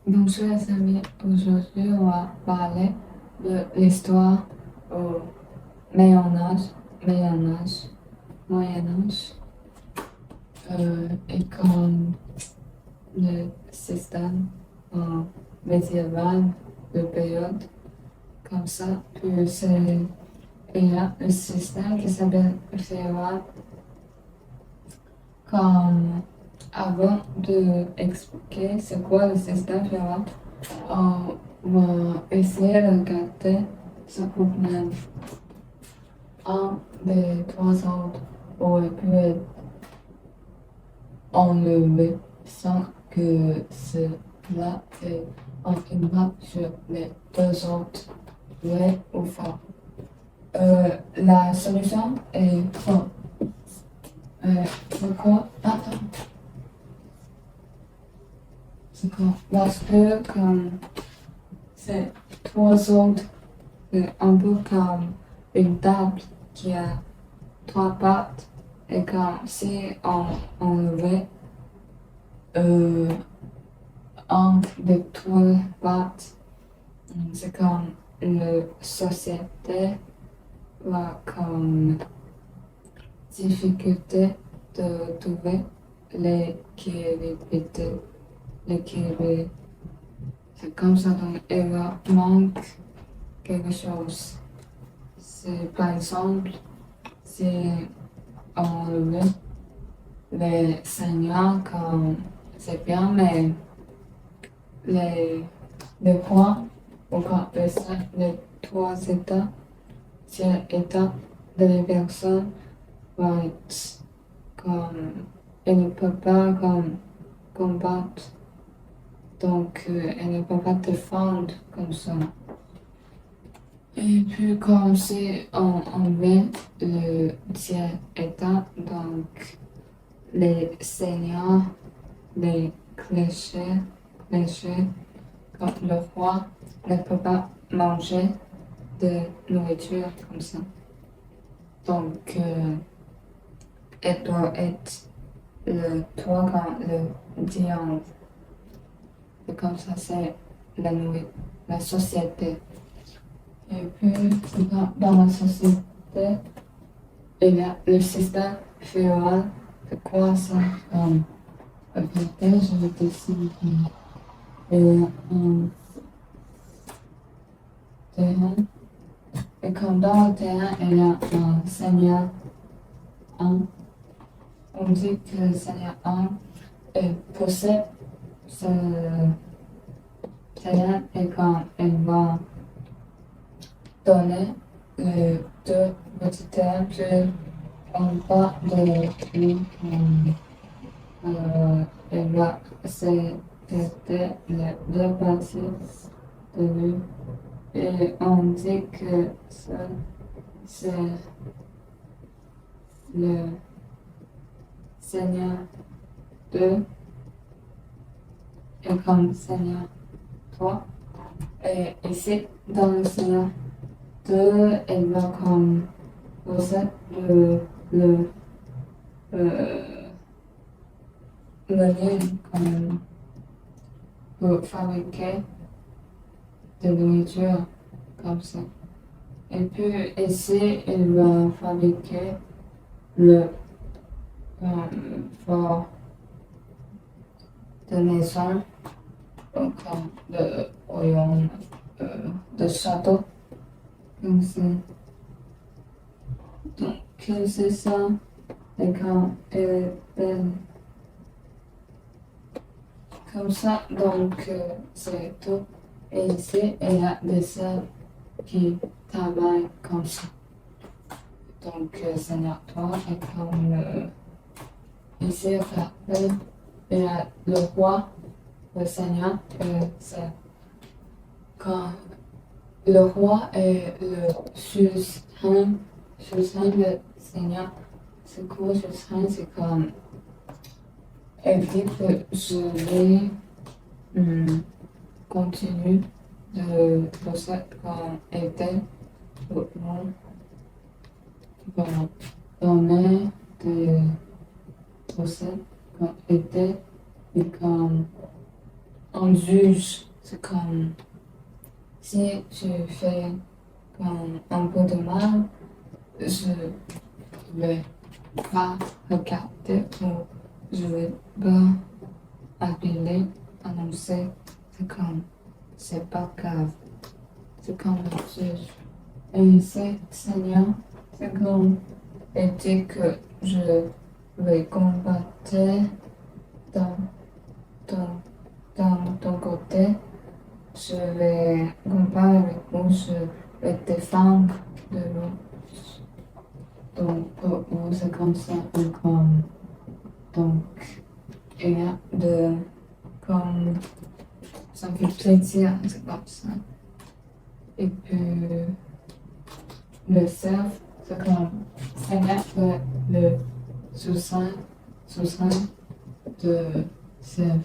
Bonjour les amis, aujourd'hui on va parler de l'histoire au Moyen Âge, Moyen Âge, Moyen Âge, et comme le système médiéval de période comme ça, puis il y a un système qui s'appelle féodal. Comme avant de expliquer c'est quoi le système féodal, on va essayer de regarder ce problème. Un des trois autres aurait pu être enlevé sans que cela ait un impact sur les deux autres, vrai ou faux. La solution est faux. Pourquoi? Attends. C'est quoi? Parce que comme c'est trois autres, c'est un peu comme une table qui a trois pattes et comme si on enlevait euh, un des trois pattes, c'est comme la société va comme difficulté de trouver l'équilibre. L'équilibre. C'est comme ça, donc il va manque quelque chose. C'est par exemple, si on veut les seigneurs comme c'est bien, mais les, les rois, ou pas les trois états, tiers états de les personnes vont être comme, ils ne peuvent pas comme combattre, donc ils ne peuvent pas défendre comme ça. Et puis comme si on met le tiers état, donc les seigneurs, les clochers, comme le roi ne peut pas manger de nourriture comme ça. Donc elle doit être le toit comme le diable. Et comme ça c'est la nourriture, la société. Et puis dans la société, il y a le système féodal. C'est quoi ça? Peut-être je vais dessiner. Il y a un terrain. Et comme dans le terrain, il y a un seigneur 1. On dit que le seigneur 1 possède ce terrain et quand il va donner les deux petits terrains, puis on va de lui. Il va céder les deux parties de lui. Et on dit que ça, c'est le Seigneur 2 et comme Seigneur 3. Et ici, dans le Seigneur 2, il va comme posséder le, euh, le lien comme pour fabriquer de nourriture comme ça. Et puis ici, il va fabriquer le fort de maison, donc de royaume, de château, comme ça. Donc c'est ça, et quand elle est belle, comme ça, donc c'est tout. Et ici, il y a des sœurs qui travaillent comme ça. Donc, Seigneur 3 est comme ici, il y a le roi, le Seigneur, c'est quand le roi est le suzerain, le Seigneur, c'est quoi suzerain? C'est comme, elle dit que je vais continuer de posséder comme était le monde, va donner des possèdes comme était et comme on juge. C'est comme si tu fais comme un peu de mal, je vais pas regarder ou je vais pas appeler, annoncer. C'est comme, c'est pas grave. C'est comme le juge. Et c'est Seigneur, c'est comme, et dit que je vais combattre dans ton, dans ton côté. Je vais combattre avec vous, je vais défendre de vous. Donc, pour vous, c'est comme ça, comme, donc, il y a de, comme, ça me fait plaisir, c'est comme ça. Et puis, le cerf, c'est comme, Seigneur, le soutien, soutien de cerf.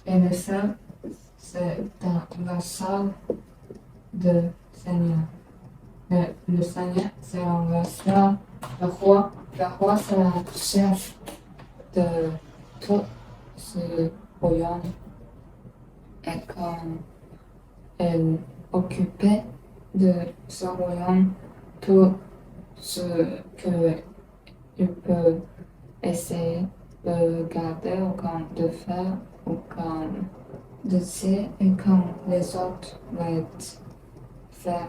Et le cerf, c'est dans la salle de Seigneur. Le Seigneur, c'est la salle, le roi, c'est le chef de tout ce royaume. Et comme elle occupait de ce royaume tout ce que il peut essayer de garder ou comme de faire ou comme de dire et comme les autres vont faire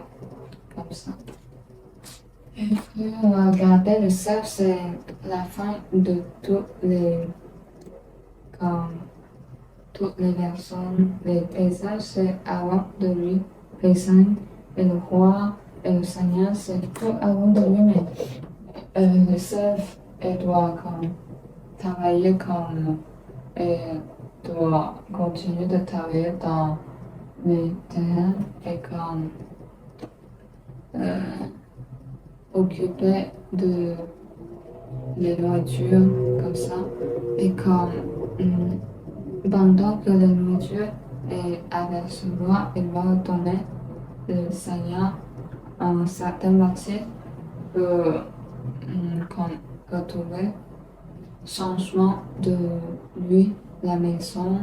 comme ça. Et puis on va garder le cerf, c'est la fin de comme, toutes les personnes. Les paysages, c'est avant de lui. Paysan et le roi et le seigneur, c'est tout avant de lui. Mais le cerf, il doit comme travailler comme et doit continuer de travailler dans les terrains et comme euh, occuper de les nourritures comme ça. Et comme pendant que la nourriture est avec ce roi, il va donner le Seigneur en certaines parties pour retrouver changement de lui, la maison,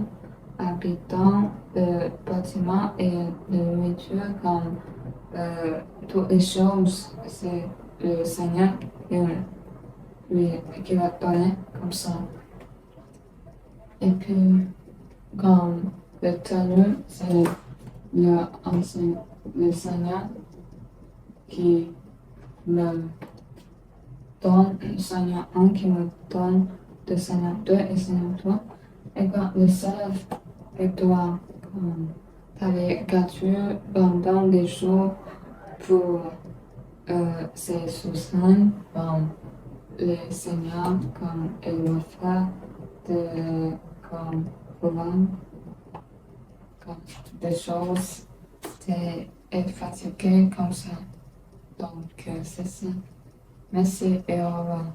habitant, le bâtiment et la nourriture comme toutes les choses, c'est le Seigneur qui va donner comme ça. Et puis, comme le tenue, c'est le Seigneur qui me donne, le Seigneur 1 qui me donne le Seigneur 2 et le Seigneur 3. Et quand le serve, il doit travailler gratuit pendant des jours pour ses soutiens, comme le Seigneur, comme il me fait de, comme, vraiment, comme des choses, être fatigué comme ça. Donc, c'est ça. Merci et au revoir.